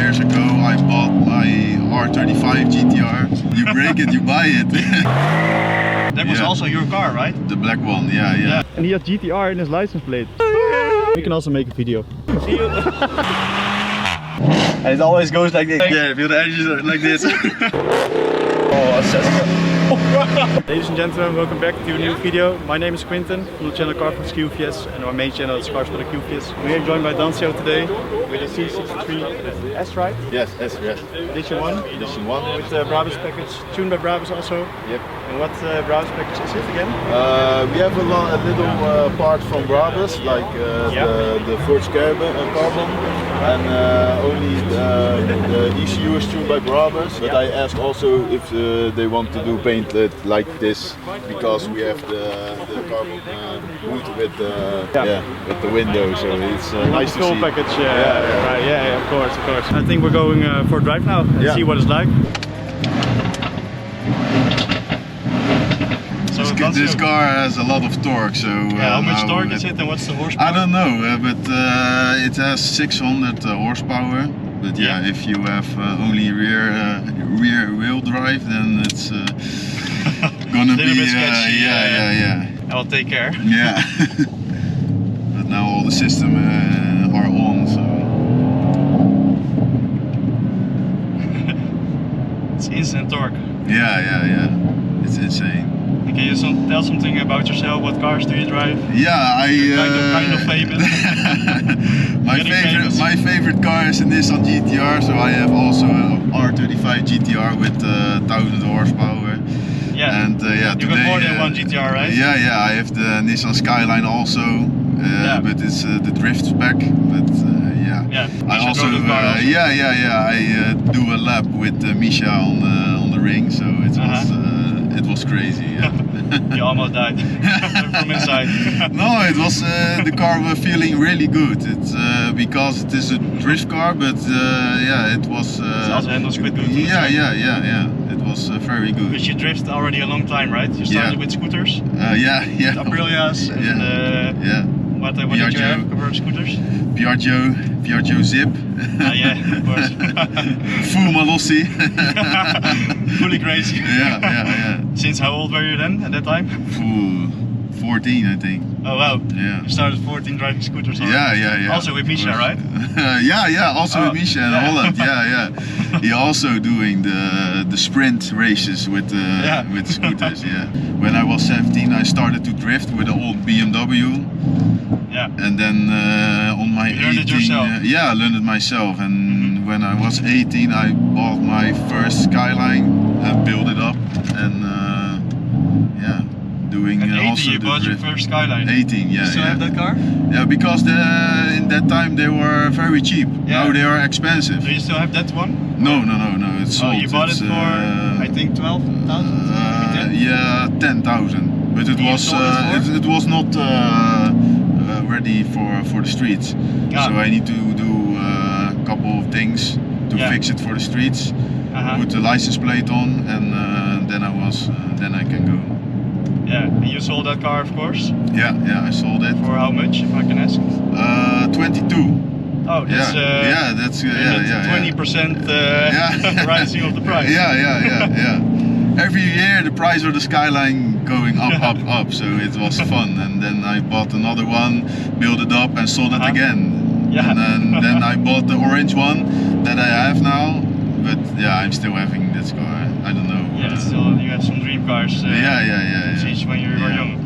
years ago I bought my R33 GTR. You break it, you buy it. That was also your car, right? The black one, yeah. And he had GTR in his license plate. We can also make a video. See you. And it always goes like this. Yeah, feel the edges like this. Ladies and gentlemen, welcome back to a new video. My name is Quinten from the channel CarVlogsQVS, and our main channel is CarVlogsQVS. We are joined by Donio today with a C63 S, right? Yes, yes. Edition 1? Edition 1. With the BRABUS package, tuned by BRABUS also. Yep. And what BRABUS package is it again? We have a little part from BRABUS, like the first carbon, and only the ECU is tuned by BRABUS. But I asked also if they want to do paint it like this, because we have the carbon wood with the window, so it's nice to see. Full package, right, yeah, of course. I think we're going for a drive now and see what it's like. This car has a lot of torque, so how much torque is it and what's the horsepower? I don't know, but it has 600 horsepower. But yeah, if you have only rear wheel drive, then it's gonna be bit sketchy. Yeah. I will take care. Yeah. But now all the systems are on, so it's instant torque. Yeah. It's insane. Can you tell something about yourself? What cars do you drive? Yeah, kind of famous. my favorite car is a Nissan GTR, so I have also an R33 GTR with 1000 horsepower. Yeah. And you today, got more than one GTR, right? Yeah. I have the Nissan Skyline also, but it's the drift spec. But Yeah. I also I do a lap with Misha on the ring, so it was crazy. Yeah. You almost died from inside. No, it was the car was feeling really good. It's because it is a drift car, but it was. It also handles quite good. Yeah. It was very good. Because you drift already a long time, right? You started with scooters. Yeah. Aprilias. And, What did you have for scooters? Piaggio Zip. Yeah, of course. Full Malossi. Fully crazy. Yeah. Since how old were you then at that time? 14, I think. Oh wow. Yeah. You started 14 driving scooters already. Yeah. Also with Misha, right? Also with Misha in Holland. Yeah. He also doing the sprint races with scooters. Yeah. When I was 17, I started to drift with an old BMW. Yeah. And then on my 18, learned it yourself? I learned it myself. And when I was 18, I bought my first Skyline and built it up. And doing at 18 also you bought your first Skyline? 18, yeah. You still have that car? Yeah, because in that time they were very cheap. Yeah. Now they are expensive. Do you still have that one? No, it's sold. Oh, you bought it for I think 12,000? Yeah, 10,000. But it was not ready for the streets. So I need to do a couple of things to fix it for the streets. Put the license plate on, and then I can go. Yeah, and you sold that car, of course? Yeah, I sold it. For how much, if I can ask? 22. Oh, that's 20% rising of the price. Yeah. Every year the price of the Skyline going up. So it was fun. And then I bought another one, built it up, and sold it again. Yeah. And then I bought the orange one that I have now. But yeah, I'm still having this car. I don't know. Yeah, still you have some dream cars. Since when you were young.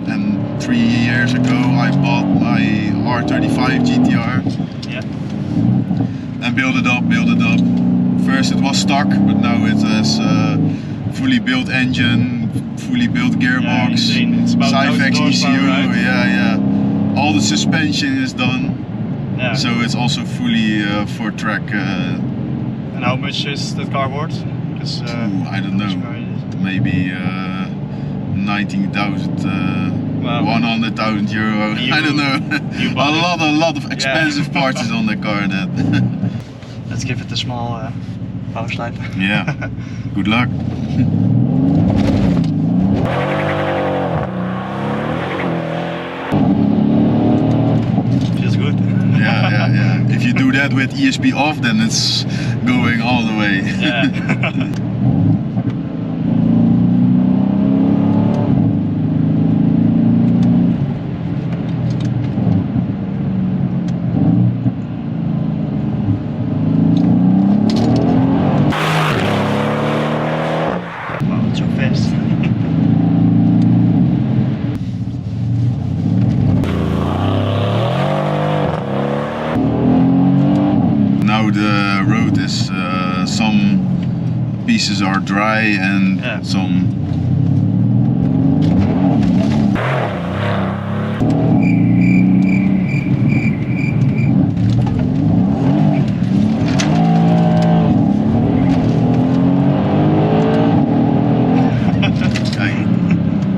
And 3 years ago I bought my R33 GTR. Yeah. And built it up. First it was stock, but now it has fully built engine, fully built gearbox, Cyfex ECU. Right? Yeah. All the suspension is done. Yeah. So it's also fully for track. And how much is that car worth? Because I don't know. Maybe 19,000, 100,000 euro. I don't know. A lot of expensive parts is on the car. Let's give it a small power slide. Yeah. Good luck. Feels good. Yeah. If you do that with ESP off, then it's going all the way. Yeah. Wow, it's so fast. Now the road is some pieces are dry and some.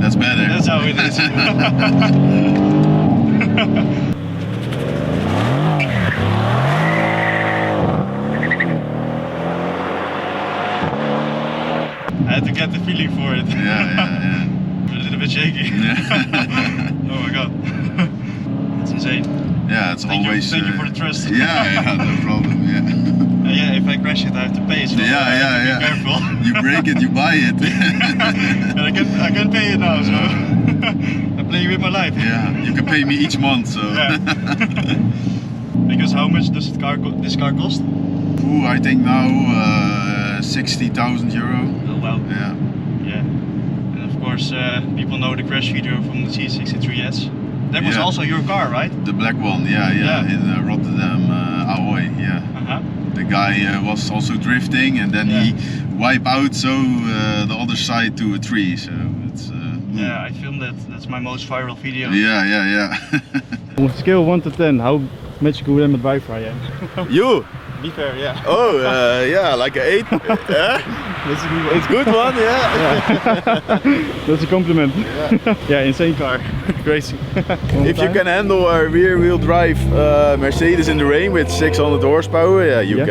That's better. That's how it is. I had to get the feeling for it. Yeah. A little bit shaky. Yeah. Oh my god. It's insane. Yeah, it's Thank always. you for the trust. Yeah, no problem. Yeah. Yeah, if I crash it, I have to pay. So I have to be careful. You break it, you buy it. And I can pay it now, so I'm playing with my life. Yeah, you can pay me each month, so. Yeah. Because how much does this car cost? Ooh, I think now 60,000 euro. Oh wow. Yeah. Yeah. And of course, people know the crash video from the C63 S. That was Yeah. also your car, right? The black one, yeah, in Rotterdam, Ahoy, yeah. The guy was also drifting, and then he wiped out the other side to a tree, so it's. Yeah, I filmed that. That's my most viral video. Yeah. On a scale of 1 to 10, how much good am I are you? You? Be fair, yeah. Oh, yeah, like an 8. Yeah? It's good one, yeah. That's a compliment. Yeah, insane car. Crazy. If you can handle a rear-wheel drive Mercedes in the rain with 600 horsepower, yeah, you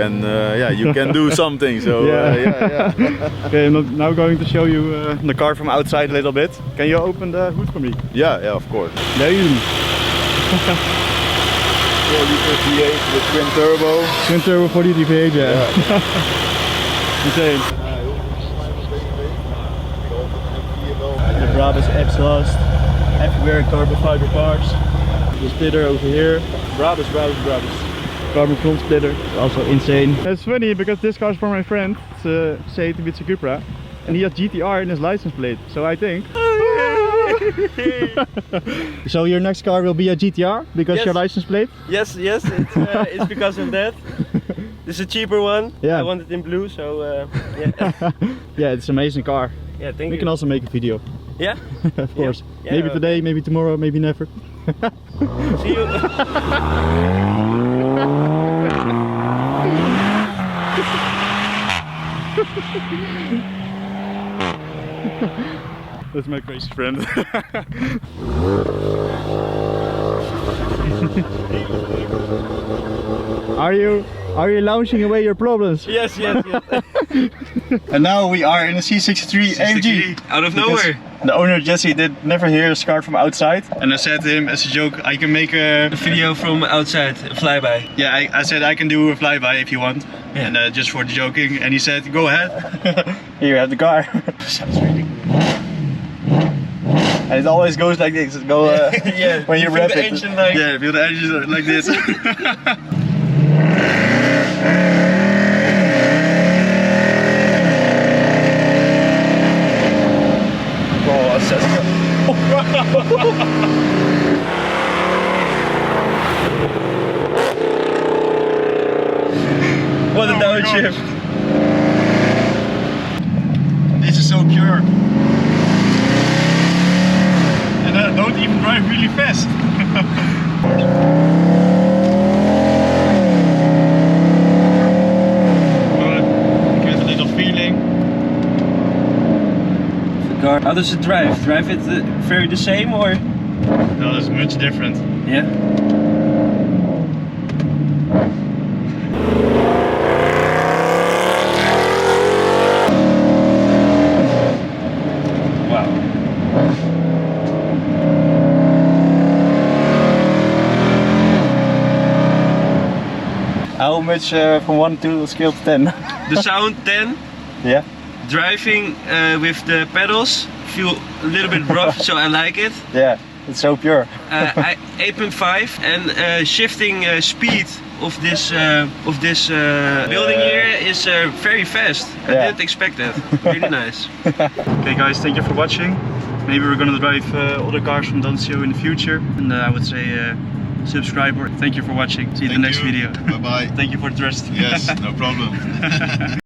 can do something. So yeah. Okay, I'm now going to show you the car from outside a little bit. Can you open the hood for me? Yeah, of course. There you go. 4-liter V8 with twin turbo. Twin turbo 4-liter V8, yeah. Insane. The BRABUS exhaust, everywhere carbon fiber parts. The splitter over here. BRABUS. Carbon front splitter, also insane. It's funny because this car is for my friend, it's a C63 Cupra, and he has GTR in his license plate, so I think. So your next car will be a GTR because your license plate? Yes, it's because of that. This is a cheaper one. Yeah. I want it in blue, so yeah. Yeah, it's an amazing car. Yeah, thank We you. can also make a video. Yeah? Of course. Yeah, Maybe today, maybe tomorrow, maybe never. See you. That's my crazy friend. Are you launching away your problems? Yes. And now we are in a C63 AMG. Out of nowhere. The owner Jesse did never hear this car from outside, and I said to him as a joke, I can make a Video from outside, a flyby. Yeah, I said I can do a flyby if you want, Yeah. and just for the joking, and he said go ahead. Here you have the car. Sounds really good. And it always goes like this. It go Yeah, when you feel wrap the it. engine like. Yeah, feel the engine like this. Oh, it says What a downshift. This is so pure. And I don't even drive really fast. Get a little feeling. The car. How does it drive? Drive it very the same or? No, it's much different. Yeah. how much from 1 to scale to 10? The sound 10. Yeah. Driving with the pedals feel a little bit rough, so I like it. Yeah, it's so pure. 8.5 and shifting speed of this building here is very fast. I didn't expect that. Really nice. Okay guys, thank you for watching. Maybe we're gonna drive other cars from Donio in the future. And I would say subscribe or thank you for watching. See you in the next video. Bye bye. Thank you for the trust. Yes, no problem.